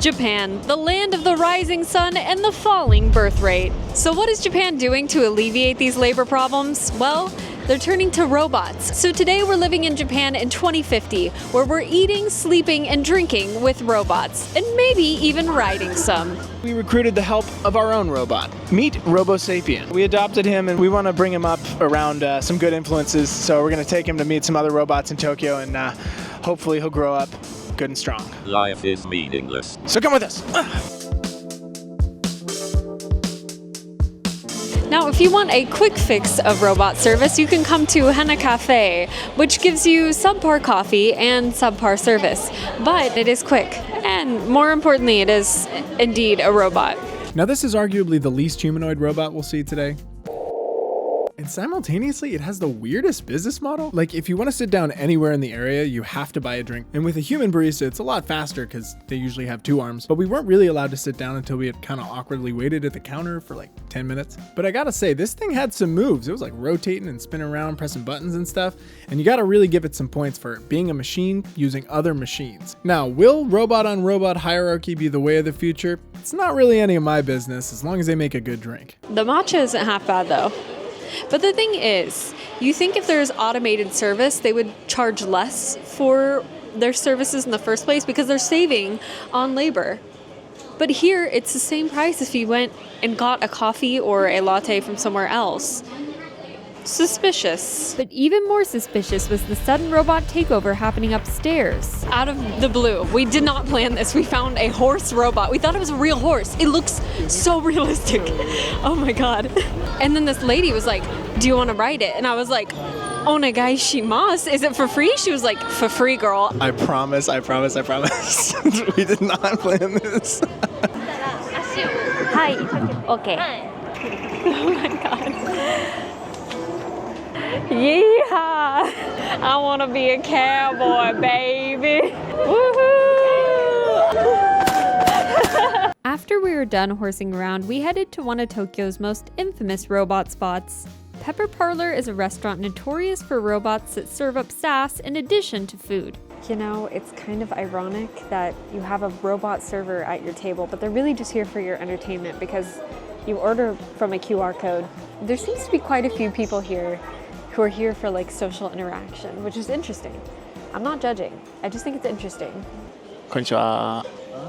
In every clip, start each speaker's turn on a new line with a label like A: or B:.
A: Japan, the land of the rising sun and the falling birth rate. So what is Japan doing to alleviate these labor problems? Well, they're turning to robots. So today we're living in Japan in 2050, where we're eating, sleeping, and drinking with robots, and maybe even riding some.
B: We recruited the help of our own robot. Meet Robo Sapien. We adopted him and we want to bring him up around some good influences, so we're going to take him to meet some other robots in Tokyo, and hopefully he'll grow up good and strong.
C: Life is meaningless.
B: So come with us.
A: Now, if you want a quick fix of robot service, you can come to Henna Cafe, which gives you subpar coffee and subpar service. But it is quick, and more importantly, it is indeed a robot.
D: Now, this is arguably the least humanoid robot we'll see today. And simultaneously, it has the weirdest business model. Like, if you want to sit down anywhere in the area, you have to buy a drink. And with a human barista, it's a lot faster because they usually have 2 arms. But we weren't really allowed to sit down until we had kind of awkwardly waited at the counter for like 10 minutes. But I gotta say, this thing had some moves. It was like rotating and spinning around, pressing buttons and stuff. And you gotta really give it some points for being a machine using other machines. Now, will robot on robot hierarchy be the way of the future? It's not really any of my business, as long as they make a good drink.
A: The matcha isn't half bad though. But the thing is, you think if there's automated service, they would charge less for their services in the first place because they're saving on labor. But here, it's the same price if you went and got a coffee or a latte from somewhere else. Suspicious. But even more suspicious was the sudden robot takeover happening upstairs. Out of the blue. We did not plan this. We found a horse robot. We thought it was a real horse. It looks so realistic. Oh my god. And then this lady was like, do you want to ride it? And I was like, onegaishimasu. Is it for free? She was like, for free, girl.
B: I promise. We did not plan this.
E: Hi. Okay.
A: Oh my god. Yeehaw! I want to be a cowboy, baby. Woohoo! After we were done horsing around, we headed to one of Tokyo's most infamous robot spots. Pepper Parlor is a restaurant notorious for robots that serve up sass in addition to food. You know, it's kind of ironic that you have a robot server at your table, but they're really just here for your entertainment because you order from a QR code. There seems to be quite a few people here who are here for like social interaction, which is interesting. I'm not judging. I just think it's interesting.
B: Konnichiwa.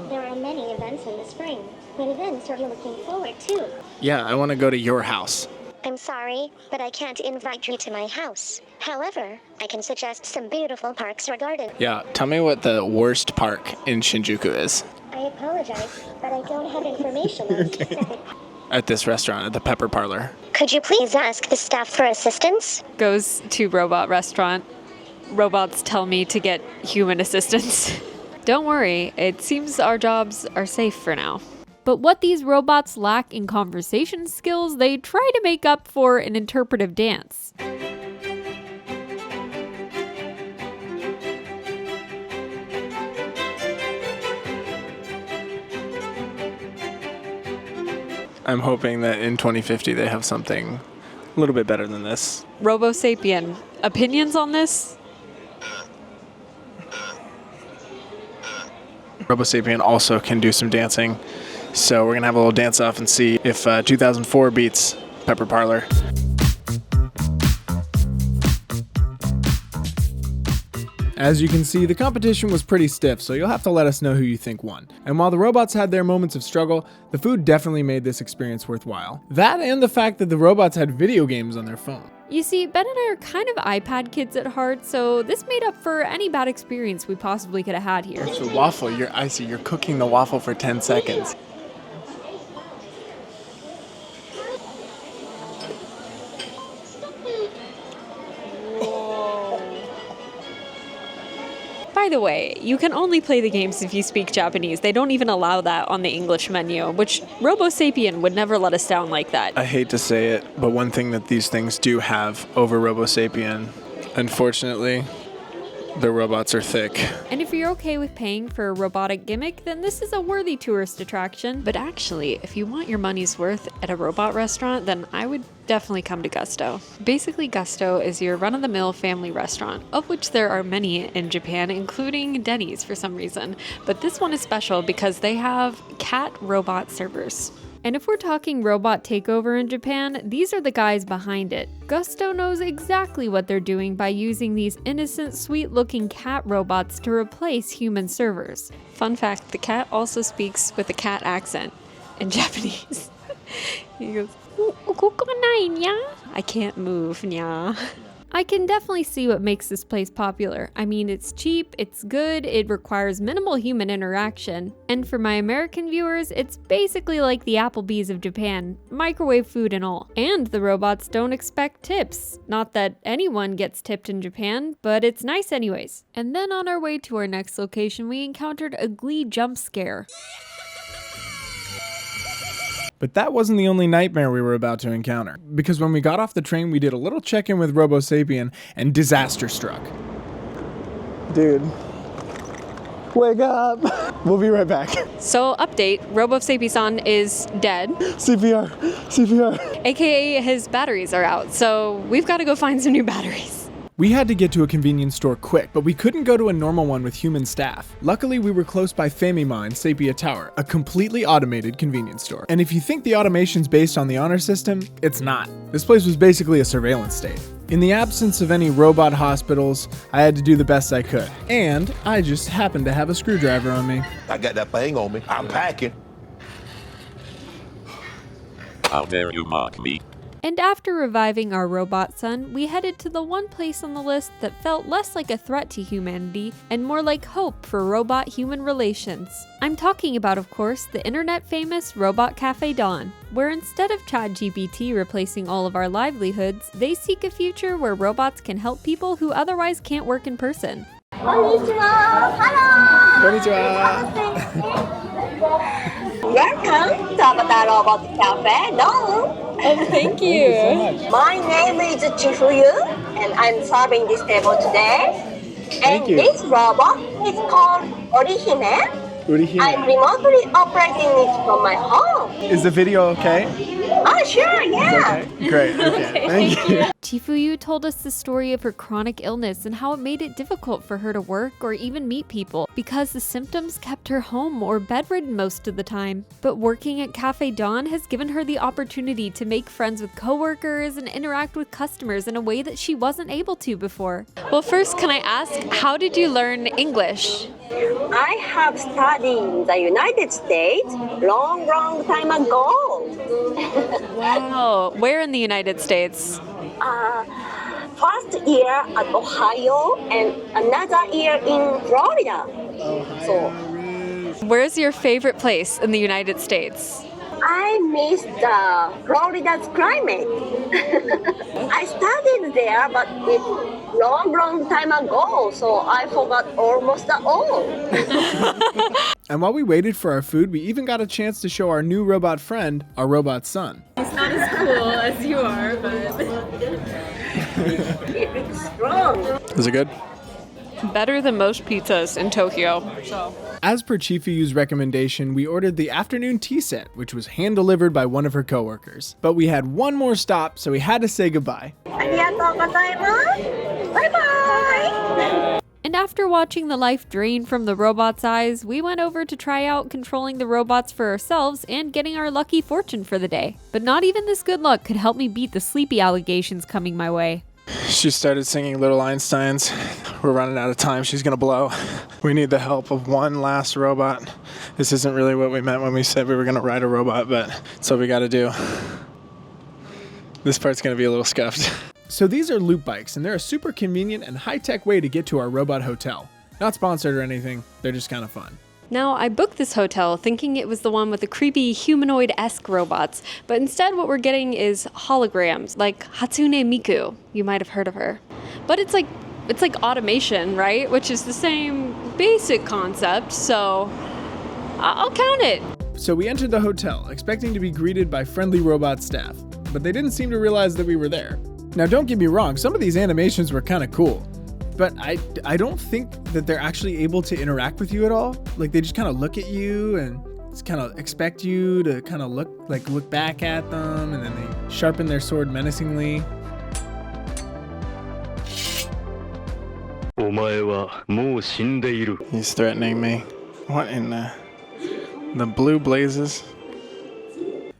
E: There are many events in the spring. What events are you looking forward to?
B: Yeah, I want to go to your house.
E: I'm sorry, but I can't invite you to my house. However, I can suggest some beautiful parks or gardens.
B: Yeah, tell me what the worst park in Shinjuku is.
E: I apologize, but I don't have information on specific.
B: At this restaurant, at the Pepper Parlor.
E: Could you please ask the staff for assistance?
A: Goes to robot restaurant. Robots tell me to get human assistance. Don't worry, it seems our jobs are safe for now. But what these robots lack in conversation skills, they try to make up for in interpretive dance.
B: I'm hoping that in 2050 they have something a little bit better than this.
A: Robo Sapien, opinions on this?
B: Robo Sapien also can do some dancing, so we're going to have a little dance off and see if 2004 beats Pepper Parlor.
D: As you can see, the competition was pretty stiff, so you'll have to let us know who you think won. And while the robots had their moments of struggle, the food definitely made this experience worthwhile. That and the fact that the robots had video games on their phone.
A: You see, Ben and I are kind of iPad kids at heart, so this made up for any bad experience we possibly could have had here.
B: It's a waffle. I see you're cooking the waffle for 10 seconds.
A: By the way, you can only play the games if you speak Japanese. They don't even allow that on the English menu, which Robo Sapien would never let us down like that.
B: I hate to say it, but one thing that these things do have over Robo Sapien, unfortunately,
D: Their robots are thick.
A: And if you're okay with paying for a robotic gimmick, then this is a worthy tourist attraction. But actually, if you want your money's worth at a robot restaurant, then I would definitely come to Gusto. Basically, Gusto is your run-of-the-mill family restaurant, of which there are many in Japan, including Denny's for some reason. But this one is special because they have cat robot servers. And if we're talking robot takeover in Japan, these are the guys behind it. Gusto knows exactly what they're doing by using these innocent, sweet-looking cat robots to replace human servers. Fun fact, the cat also speaks with a cat accent in Japanese. He goes, I can't move, nya. I can definitely see what makes this place popular. I mean, it's cheap, it's good, it requires minimal human interaction. And for my American viewers, it's basically like the Applebee's of Japan, microwave food and all. And the robots don't expect tips. Not that anyone gets tipped in Japan, but it's nice anyways. And then on our way to our next location, we encountered a Glee jump scare.
D: But that wasn't the only nightmare we were about to encounter, because when we got off the train, we did a little check-in with Robo Sapien, and disaster struck.
B: Dude, wake up. We'll be right back.
A: So update, Robo Sapien-san is dead,
B: CPR.
A: aka his batteries are out, so we've got to go find some new batteries.
D: We had to get to a convenience store quick, but we couldn't go to a normal one with human staff. Luckily, we were close by Famima in Sapia Tower, a completely automated convenience store. And if you think the automation's based on the honor system, it's not. This place was basically a surveillance state. In the absence of any robot hospitals, I had to do the best I could. And I just happened to have a screwdriver on me.
F: I got that thing on me. I'm packing.
C: How dare you mock me?
A: And after reviving our robot son, we headed to the one place on the list that felt less like a threat to humanity and more like hope for robot-human relations. I'm talking about, of course, the internet-famous Robot Cafe Dawn, where instead of ChatGPT replacing all of our livelihoods, they seek a future where robots can help people who otherwise can't work in person.
E: Konnichiwa. Hello. Welcome to Avatar Robot Cafe Dawn.
A: Oh, thank you.
E: My name is Chifuyu, and I'm serving this table today. And this robot is called Orihime. I'm remotely operating it from my home.
B: Is the video okay?
E: Oh, sure, yeah.
B: Okay. Great. Okay. Thank you.
A: Chifuyu told us the story of her chronic illness and how it made it difficult for her to work or even meet people because the symptoms kept her home or bedridden most of the time. But working at Cafe Dawn has given her the opportunity to make friends with coworkers and interact with customers in a way that she wasn't able to before. Well, first, can I ask, how did you learn English?
E: I have studied in the United States long time ago.
A: Wow. Where in the United States?
E: First year at Ohio and another year in Florida. So
A: Where's your favorite place in the United States?
E: I miss the Florida's climate. I studied there, but it's long time ago, so I forgot almost all.
D: And while we waited for our food, we even got a chance to show our new robot friend, our robot son.
A: It's not as cool as you are, but...
E: It's strong.
D: Is it good?
A: Better than most pizzas in Tokyo.
D: As per Chifuyu's recommendation, we ordered the afternoon tea set, which was hand-delivered by one of her coworkers. But we had one more stop, so we had to say goodbye.
E: Arigatou gozaimasu. Bye-bye.
A: And after watching the life drain from the robot's eyes, we went over to try out controlling the robots for ourselves and getting our lucky fortune for the day. But not even this good luck could help me beat the sleepy allegations coming my way.
B: She started singing Little Einsteins. We're running out of time. She's gonna blow. We need the help of one last robot. This isn't really what we meant when we said we were gonna ride a robot, but it's what we gotta do. This part's gonna be a little scuffed.
D: So these are loop bikes, and they're a super convenient and high-tech way to get to our robot hotel. Not sponsored or anything, they're just kind of fun.
A: Now, I booked this hotel thinking it was the one with the creepy humanoid-esque robots, but instead what we're getting is holograms, like Hatsune Miku. You might have heard of her. But it's like automation, right? Which is the same basic concept, so I'll count it.
D: So we entered the hotel, expecting to be greeted by friendly robot staff, but they didn't seem to realize that we were there. Now don't get me wrong, some of these animations were kind of cool. But I don't think that they're actually able to interact with you at all. Like they just kind of look at you and just kind of expect you to kind of look back at them, and then they sharpen their sword menacingly.
B: He's threatening me. What in the blue blazes?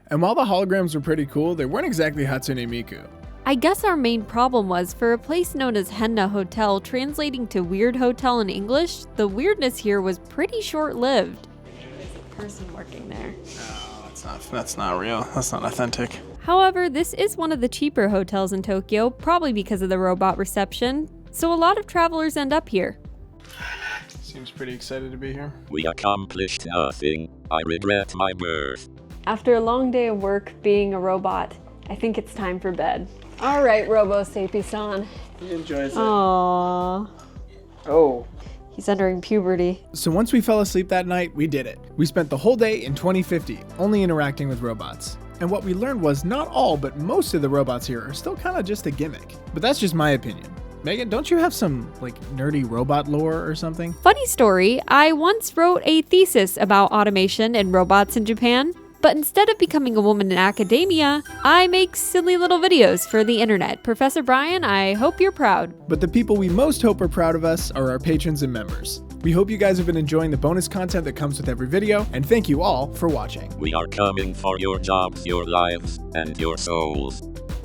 D: And while the holograms were pretty cool, they weren't exactly Hatsune Miku.
A: I guess our main problem was for a place known as Henna Hotel translating to Weird Hotel in English, the weirdness here was pretty short-lived. There's a person working there.
B: No, that's not real. That's not authentic.
A: However, this is one of the cheaper hotels in Tokyo, probably because of the robot reception, so a lot of travelers end up here.
B: Seems pretty excited to be here.
C: We accomplished nothing. I regret my birth.
A: After a long day of work being a robot, I think it's time for bed. All right, Robo-Sapi-san.
B: He enjoys it.
A: Aww.
B: Oh.
A: He's entering puberty.
D: So once we fell asleep that night, we did it. We spent the whole day in 2050 only interacting with robots. And what we learned was not all, but most of the robots here are still kind of just a gimmick. But that's just my opinion. Megan, don't you have some nerdy robot lore or something?
A: Funny story, I once wrote a thesis about automation and robots in Japan. But instead of becoming a woman in academia, I make silly little videos for the internet. Professor Brian, I hope you're proud.
D: But the people we most hope are proud of us are our patrons and members. We hope you guys have been enjoying the bonus content that comes with every video, and thank you all for watching.
C: We are coming for your jobs, your lives, and your souls.